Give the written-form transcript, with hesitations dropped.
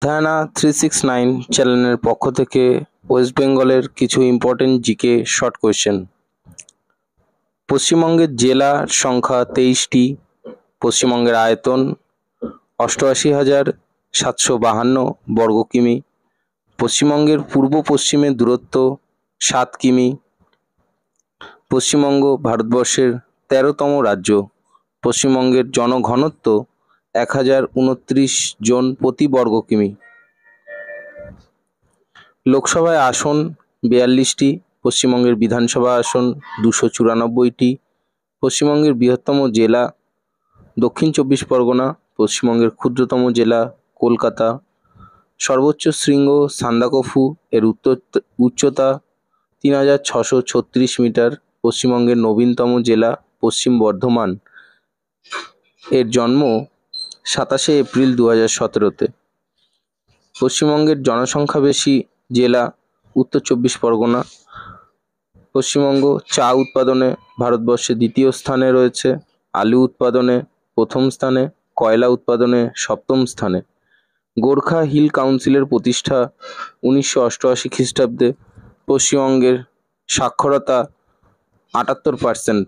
ধানা 369 চ্যানেলের পক্ষ থেকে ওয়েস্ট বেঙ্গলের কিছু ইম্পর্টেন্ট জিকে শর্ট কোয়েশ্চেন। পশ্চিমবঙ্গের জেলার সংখ্যা 23টি। পশ্চিমবঙ্গের আয়তন 88,752 বর্গ কিমি। পশ্চিমবঙ্গের পূর্ব পশ্চিমে দূরত্ব 7 কিমি। পশ্চিমবঙ্গ ভারতবর্ষের 13তম রাজ্য। পশ্চিমবঙ্গের জনঘনত্ব 1029 জন প্রতি বর্গ কিমি। লোকসভায় আসন 42টি। পশ্চিমবঙ্গের বিধানসভা আসন 294টি। পশ্চিমবঙ্গের বৃহত্তম জেলা দক্ষিণ চব্বিশ পরগনা। পশ্চিমবঙ্গের ক্ষুদ্রতম জেলা কলকাতা। সর্বোচ্চ শৃঙ্গ সান্দাকফু, এর উচ্চতা 3636 মিটার। পশ্চিমবঙ্গের নবীনতম জেলা পশ্চিম বর্ধমান, এর জন্ম 27শে এপ্রিল 2017-তে। পশ্চিমবঙ্গের জনসংখ্যা বেশি জেলা উত্তর চব্বিশ পরগনা। পশ্চিমবঙ্গ চা উৎপাদনে ভারতবর্ষে দ্বিতীয় স্থানে রয়েছে, আলু উৎপাদনে প্রথম স্থানে, কয়লা উৎপাদনে সপ্তম স্থানে। গোর্খা হিল কাউন্সিলের প্রতিষ্ঠা 1988 খ্রিস্টাব্দে। পশ্চিমবঙ্গের সাক্ষরতা 78%।